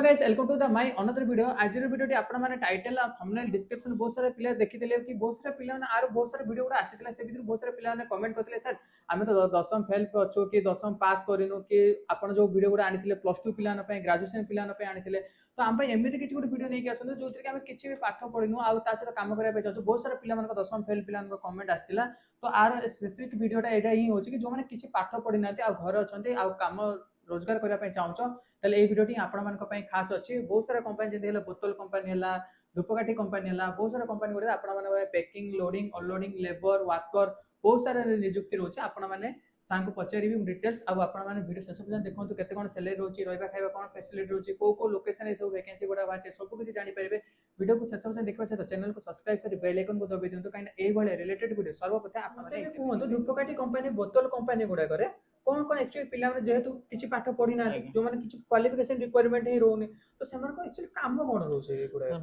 Guys welcome to the my another video. आज video आपण माने टाइटल आ थंबनेल डिस्क्रिप्शन बहुत सारे पिला देखिथिले कि बहुत सारे पिला ने आरो बहुत सारे वीडियो गुडा आसीथिला से भीतर बहुत सारे पिला ने कमेंट करथिले सर आमे तो दशम फेल पे अछो कि दशम पास करिनो कि आपण जो वीडियो गुडा आनिथिले प्लस 2 पिला न पे ग्रेजुएशन पिला न पे आनिथिले तो आम पे एमिति किछि गुड वीडियो नै कि आसनु जोतिर कि आमे किछि भी पाठ पढिनु आ ता सहित काम करिया पे चाहू बहुत सारे पिला मन दशम फेल पिला न कमेंट आस्थिला तो आर स्पेसिफिक वीडियोटा एटा ही होछि कि जो माने किछि पाठ पढि नाते आ घर अछंती आ काम रोजगार करिया पे चाहूचो ताले ए वीडियोटी आपण मानक पई खास अछि। बहुत सारा कंपनी जेते हला बोतल कंपनी हला धूपकाठी कंपनी हला बहुत सारा कंपनी गुडे आपण माने packing loading unloading labour worker बहुत सारा नियुक्ति रोचे आपण माने सांग पचारिबी डिटेल्स आ आपण माने वीडियो शेष पर्यंत देखंतु केते कोन सैलरी रोची रहबा खाइबा कोन फैसिलिटी रोची को लोकेशन ए सब वैकेंसी गुडा बाचे सब कुछ जानि परिबे। वीडियो को शेष पर्यंत देखबा से चैनल को सब्सक्राइब करि बेल आइकन को दबाइ दियंतु काइन ए भले रिलेटेड वीडियो सर्वप्रथम आपण माने कहंतु धूपकाठी कंपनी बोतल कंपनी गुडा करे कौन कौन एक्चुअली पिला माने जेहेतु किछि पाठ पढी ना जो माने किछि क्वालिफिकेशन रिक्वायरमेंट ही रोनी तो सेमर को एक्चुअली काम कोन रोचे गुडा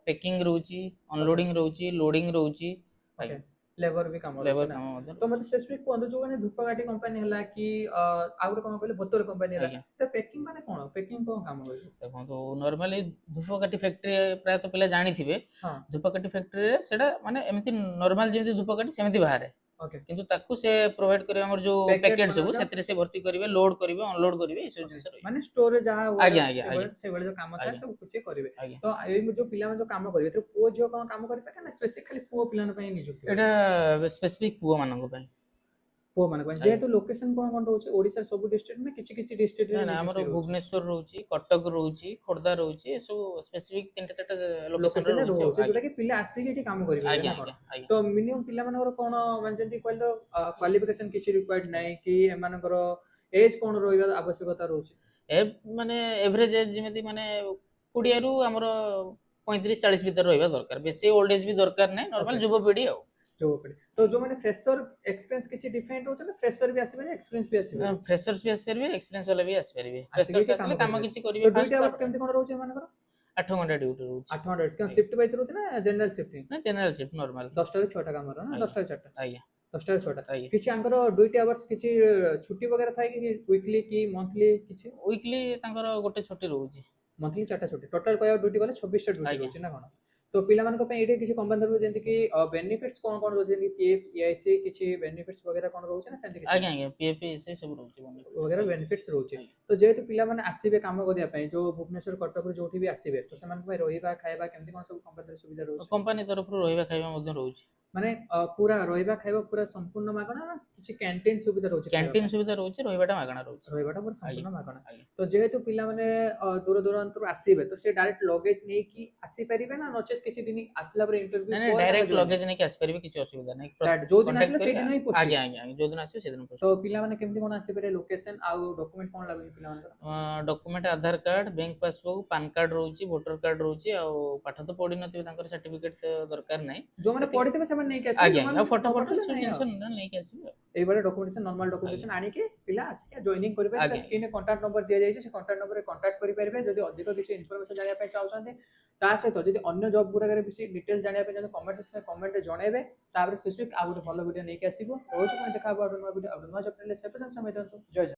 पैकिंग रोची अनलोडिंग रोची लोडिंग रोची लेबर भी काम लेबर रोचे काम ना तो मतलब स्पेसिफिक कोन जो माने धूपकाठी कंपनी हला कि आउर कोन कहले बोतल कंपनी हला तो पैकिंग माने कोन पैकिंग कोन काम होय देखो तो नॉर्मली धूपकाठी फैक्ट्री प्राय तो पहले जानि थिबे धूपकाठी फैक्ट्री रे सेटा माने एमिति नॉर्मल जेमिति धूपकाठी सेमिति बाहर किंतु ताकू से प्रोवाइड करे हमर जो पैकेट सब सेतरे से भर्ती करिवे लोड करिवे अनलोड करिवे ई सब जिंस माने स्टोर रे जहा आज्ञा आज्ञा से बळे जो काम था सब कुछ करिवे तो ए जो पिला में जो काम करिवे तो पो जो काम करिवे ना स्पेसिफिक खाली पो पिला न पई निजुक्ति एटा स्पेसिफिक पो मानन को पई पो माने पई जेहेतु लोकेशन कोन कोन रहउची ओडिसा सब डिस्ट्रिक्ट में किछि किछि डिस्ट्रिक्ट रे ना हमर भुवनेश्वर रहउची कटक रहउची खोर्धा रहउची सब स्पेसिफिक तीनटा चारटा लोकेशन रहउची जोटा कि पिला आसी के एठी काम करिवे तो मिनिमम पिला मानकर कोन मान जंती कहल तो क्वालिफिकेशन किछि रिक्वायर्ड नै कि एमानकर एज कोन रहइबा आवश्यकता रहउची ए माने एवरेज एज जेमिति माने 20 रु हमर 35 40 भीतर रहइबा दरकार बेसी ओल्ड एज भी दरकार नै नॉर्मल युवा पीढ़ी आ तो जो माने फ्रेशर एक्सपीरियंस किछि डिफरेंट होछ ना फ्रेशर भी आसीबे एक्सपीरियंस भी आसीबे फ्रेशर्स भी आसी परबे एक्सपीरियंस वाला भी आसी परबे फ्रेशर्स आसीले काम किछि करिवे तो ड्यूटी आवर्स केमति कोन रहउछ मानकर 8 घंटा ड्यूटी रहउछ 8 घंटा केन शिफ्ट वाइज रहउछ ना जनरल शिफ्ट ना जनरल शिफ्ट नॉर्मल 10 टा 6 टा काम ना 10 टा 4 टा आया 10 टा 6 टा किछि अंकर ड्यूटी आवर्स किछि छुट्टी वगैरह थाय कि वीकली की मंथली किछि वीकली तांकर गोटे छुट्टी रहउछ मंथली 4 टा छुट्टी टोटल कहया ड्यूटी वाले 26 टा ड्यूटी रहउछ ना कोन तो पिला मान को पे एटे किछि कंपनी रहउ जेंति कि बेनिफिट्स कोन कोन रहउ जेंति पीएफ ईआईसी किछि बेनिफिट्स वगैरह कोन रहउ ना सेंति किछि आज्ञा आज्ञा पीएफ ईआईसी सब रहउ वगैरह बेनिफिट्स रहउ तो जेहेतु पिला माने आसीबे काम करिया पे जो भुवनेश्वर कटक जोठी भी आसीबे तो समान पे रहिबा खाइबा केमति कोन सब कंपनी सुविधा रहउ कंपनी तरफ रहिबा खाइबा मध्ये रहउ माने पूरा रहिबा खाइबा पूरा संपूर्ण मागणा ना किछि कैंटीन सुविधा रहउ कैंटीन सुविधा रहउ रहिबाटा मागणा रहउ रहिबाटा पूरा संपूर्ण मागणा तो जेहेतु पिला माने दूर दूरांतर आसीबे तो से डायरेक्ट लगेज नै कि आसी परिबे ना नचेत किछि दिन आसला पर इंटरव्यू नै डायरेक्ट लगेज नै कि आसी परिबे किछि असुविधा नै जो दिन आसले से दिन ही पोस्ट आज्ञा आज्ञा जो दिन आसी से दिन पोस्ट तो पिला माने केमति कोन आसी परे लोकेशन आ डॉक्यूमेंट कोन लागै पिला मानकर document Aadhaar card bank passbook PAN card रहउची वोटर कार्ड रहउची आ पाठ तो पढि नथिबे तांकर सर्टिफिकेट दरकार नै जो माने पढितबे से माने नै कि आसी आज्ञा फोटो फोटो सब नै कि आसी ए बारे डॉक्यूमेंटेशन नॉर्मल डॉक्यूमेंटेशन आनी के पिला आसी जॉइनिंग करिबे स्क्रीन में कांटेक्ट नंबर दिया जाय छै से कांटेक्ट नंबर रे कांटेक्ट करि परिबे जदि अधिक किछि इंफॉर्मेशन जानिया पे चाहउछन्ते ता सहित जदि अन्य जॉब गुडा रे बिसी डिटेल जानिया पे जने कमेंट सेक्शन में कमेंट रे जणेबे तापर स्पेसिफिक आ गुटे भलो वीडियो नै कि आसीबो रोज कोन देखा वीडियो वीडियो से समय दंतु जय जय।